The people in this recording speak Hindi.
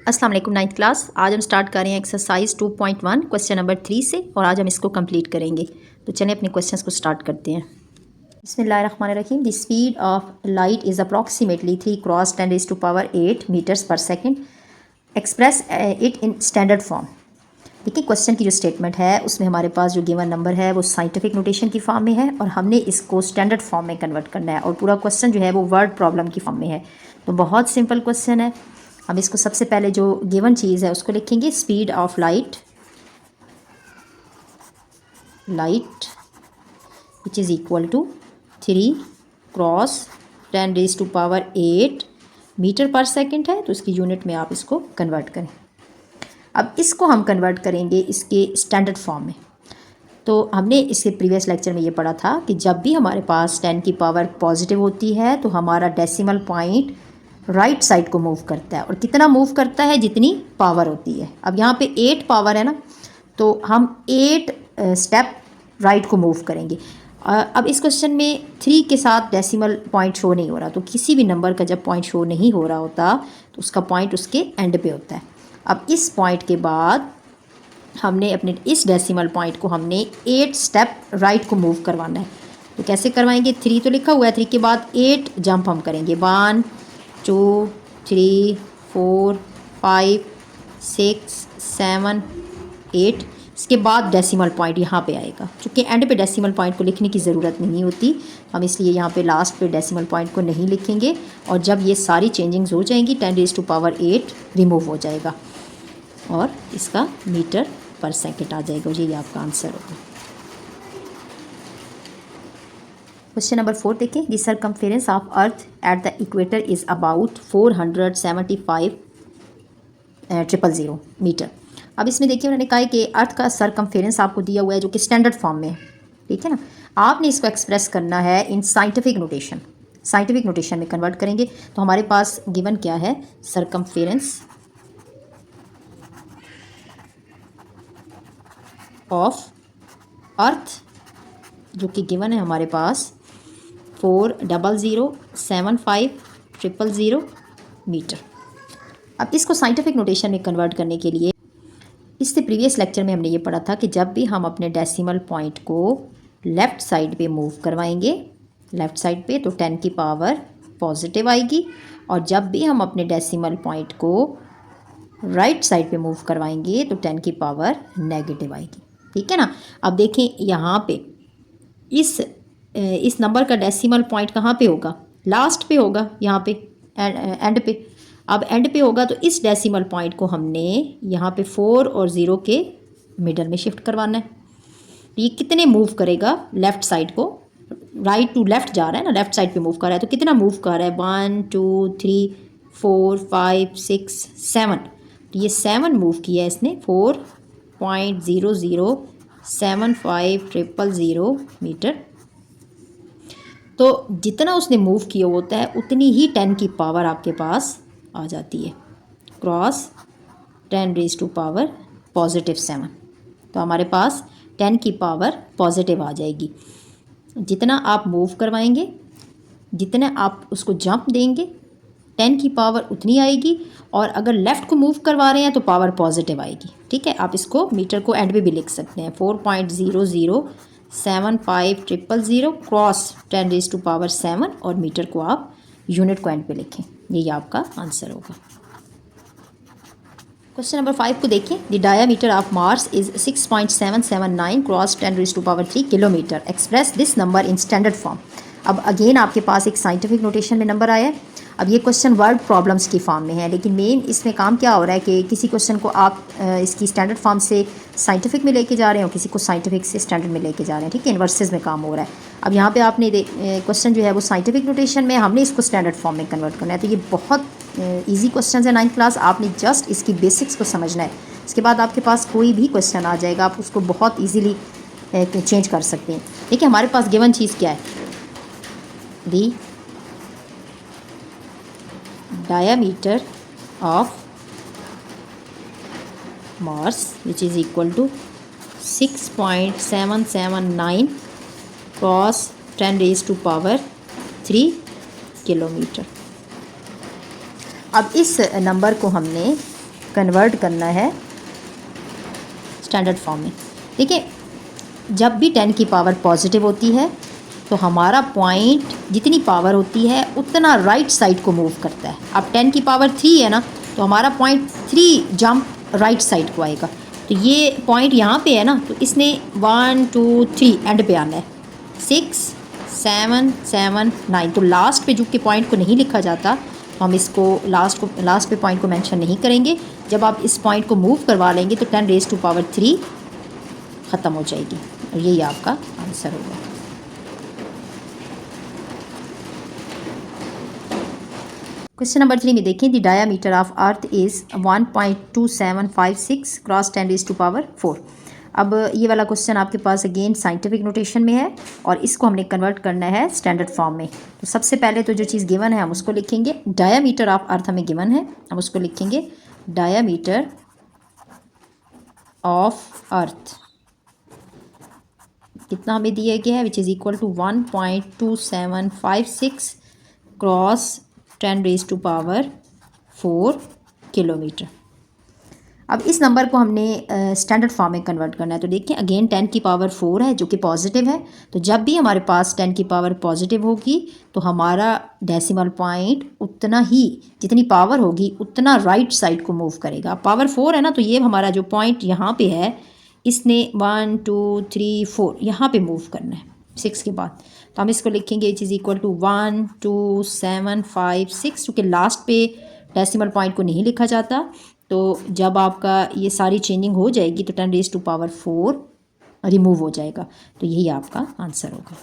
अस्सलाम वालेकुम नाइन्थ क्लास। आज हम स्टार्ट कर रहे हैं एक्सरसाइज 2.1 क्वेश्चन नंबर 3 से और आज हम इसको कंप्लीट करेंगे। तो चलें अपने क्वेश्चंस को स्टार्ट करते हैं। बिस्मिल्लाहिर्रहमानिर्रहीम। The speed of light is approximately 3 cross 10⁸ metres per second. Express it in standard form. देखिए क्वेश्चन की जो स्टेटमेंट है उसमें हमारे पास जो गिवन नंबर है वो साइंटिफिक नोटेशन की फॉर्म में है और हमने इसको स्टैंडर्ड फॉर्म में कन्वर्ट करना है और पूरा क्वेश्चन जो है वो वर्ड प्रॉब्लम की फॉर्म में है। तो बहुत सिंपल क्वेश्चन है। हम इसको सबसे पहले जो गिवन चीज़ है उसको लिखेंगे, speed of light which is equal to 3 cross 10⁸ metre per second है, तो इसकी यूनिट में आप इसको कन्वर्ट करें। अब इसको हम कन्वर्ट करेंगे इसके स्टैंडर्ड फॉर्म में। तो हमने इसके प्रीवियस लेक्चर में ये पढ़ा था कि जब भी हमारे पास 10 की पावर पॉजिटिव होती है तो हमारा डेसिमल पॉइंट राइट साइड को मूव करता है। और कितना मूव करता है? जितनी पावर होती है। अब यहाँ पे 8 पावर है ना, तो हम 8 स्टेप राइट को मूव करेंगे। अब इस क्वेश्चन में 3 के साथ डेसिमल पॉइंट शो नहीं हो रहा, तो किसी भी नंबर का जब पॉइंट शो नहीं हो रहा होता तो उसका पॉइंट उसके एंड पे होता है। अब इस पॉइंट के बाद हमने अपने इस डेसिमल पॉइंट को हमने 8 स्टेप राइट को मूव करवाना है। तो कैसे करवाएंगे? 3 तो लिखा हुआ है, 3 के बाद 8 जंप हम करेंगे। 1 2 3 4 5 6 7 8। इसके बाद डेसिमल पॉइंट यहाँ पे आएगा। चूँकि एंड पे डेसिमल पॉइंट को लिखने की ज़रूरत नहीं होती, हम इसलिए यहाँ पे लास्ट पे डेसिमल पॉइंट को नहीं लिखेंगे। और जब ये सारी चेंजिंग्स हो जाएंगी 10⁸ रिमूव हो जाएगा और इसका मीटर पर सेकेंड आ जाएगा। ये आपका आंसर होगा। क्वेश्चन नंबर 4 देखें। The circumference of earth at the equator is about 475,000 metre. अब इसमें देखिए उन्होंने कहा है कि अर्थ का सरकमफेरेंस आपको दिया हुआ है जो कि स्टैंडर्ड फॉर्म में है, ठीक है ना। आपने इसको एक्सप्रेस करना है in scientific notation. Scientific notation में कन्वर्ट करेंगे तो हमारे पास गिवन क्या है? सरकमफेरेंस ऑफ अर्थ जो कि गिवन है हमारे पास 400,75,000 मीटर। अब इसको साइंटिफिक नोटेशन में कन्वर्ट करने के लिए इससे प्रीवियस लेक्चर में हमने ये पढ़ा था कि जब भी हम अपने डेसिमल पॉइंट को लेफ़्ट साइड पे मूव करवाएंगे, लेफ़्ट साइड पे, तो 10 की पावर पॉजिटिव आएगी। और जब भी हम अपने डेसिमल पॉइंट को राइट साइड पे मूव करवाएंगे तो 10 की पावर नेगेटिव आएगी, ठीक है ना। अब देखें यहाँ पे इस नंबर का डेसिमल पॉइंट कहाँ पे होगा? लास्ट पे होगा, यहाँ पे एंड पे। अब एंड पे होगा तो इस डेसिमल पॉइंट को हमने यहाँ पे 4 और 0 के मिडल में शिफ्ट करवाना है। ये कितने मूव करेगा? लेफ़्ट साइड को, राइट टू लेफ़्ट जा रहा है ना, लेफ़्ट साइड पे मूव कर रहा है, तो कितना मूव कर रहा है? 1 2 3 4 5 6 7। तो ये 7 मूव किया है इसने, 4.0075,000 मीटर। तो जितना उसने मूव किया होता है उतनी ही 10 की पावर आपके पास आ जाती है, क्रॉस 10⁻⁻7। तो हमारे पास 10 की पावर पॉजिटिव आ जाएगी। जितना आप मूव करवाएंगे, जितना आप उसको जंप देंगे, 10 की पावर उतनी आएगी। और अगर लेफ़्ट को मूव करवा रहे हैं तो पावर पॉजिटिव आएगी, ठीक है। आप इसको मीटर को एंड में भी लिख सकते हैं, 4.0075,000 क्रॉस 10⁻7 और मीटर को आप यूनिट को एंड पे लिखें। यही आपका आंसर होगा। क्वेश्चन नंबर 5 को देखें। The diameter of Mars is 6.779 cross 10⁻³ kilometre. Express this number in standard form. अब अगेन आपके पास एक साइंटिफिक नोटेशन में नंबर आया है। अब ये क्वेश्चन वर्ड प्रॉब्लम्स की फॉर्म में है, लेकिन मेन इसमें काम क्या हो रहा है कि किसी क्वेश्चन को आप इसकी स्टैंडर्ड फॉर्म से साइंटिफिक में लेके जा रहे हैं और किसी को साइंटिफिक से स्टैंडर्ड में लेके जा रहे हैं, ठीक है। इन्वर्सेस में काम हो रहा है। अब यहाँ पे आपने क्वेश्चन जो है वो साइंटिफिक नोटेशन में, हमने इसको स्टैंडर्ड फॉर्म में कन्वर्ट करना है। तो ये बहुत ईजी क्वेश्चन है 9th क्लास। आपने जस्ट इसकी बेसिक्स को समझना है। इसके बाद आपके पास कोई भी क्वेश्चन आ जाएगा, आप उसको बहुत ईजीली चेंज कर सकते हैं। देखिए हमारे पास गिवन चीज़ क्या है? दी diameter of Mars which is equal to 6.779 cross 10⁻³ kilometre. अब इस नंबर को हमने कन्वर्ट करना है स्टैंडर्ड फॉर्म में। देखिए, जब भी 10 की पावर पॉजिटिव होती है तो हमारा पॉइंट जितनी पावर होती है उतना राइट साइड को मूव करता है। अब 10 की पावर 3 है ना, तो हमारा पॉइंट 3 जंप राइट साइड को आएगा। तो ये पॉइंट यहाँ पे है ना, तो इसने 1 2 3 एंड पे आना है, 6 7 7 9। तो लास्ट पे जो कि पॉइंट को नहीं लिखा जाता, तो हम इसको लास्ट पे पॉइंट को मेंशन नहीं करेंगे। जब आप इस पॉइंट को मूव करवा लेंगे तो 10 रेज़ टू पावर 3 ख़त्म हो जाएगी और यही आपका आंसर होगा। क्वेश्चन नंबर 3 में देखें, the diameter of earth is 1.2756 cross 10 raise to power 4। अब ये वाला क्वेश्चन आपके पास अगेन साइंटिफिक नोटेशन में है और इसको हमने कन्वर्ट करना है स्टैंडर्ड फॉर्म में। तो सबसे पहले तो जो चीज़ गिवन है हम उसको लिखेंगे। डायामीटर ऑफ अर्थ हमें गिवन है, हम उसको लिखेंगे डायामीटर ऑफ अर्थ कितना हमें दिया गया है, which is equal to 1.2756 cross 10 raise to power 4 kilometre. अब इस नंबर को हमने स्टैंडर्ड फॉर्म में कन्वर्ट करना है। तो देखिए अगेन 10 की पावर 4 है जो कि पॉजिटिव है। तो जब भी हमारे पास 10 की पावर पॉजिटिव होगी तो हमारा डेसिमल पॉइंट उतना ही, जितनी पावर होगी उतना राइट साइड को मूव करेगा। पावर 4 है ना, तो ये हमारा जो पॉइंट यहाँ पे है इसने 1 2 3 4 यहाँ पे मूव करना है 6 के बाद। तो हम इसको लिखेंगे विच इज़ इक्वल टू 12756, क्योंकि लास्ट पे डेसिमल पॉइंट को नहीं लिखा जाता। तो जब आपका ये सारी चेंजिंग हो जाएगी तो 10 रेज़ टू पावर 4 रिमूव हो जाएगा। तो यही आपका आंसर होगा।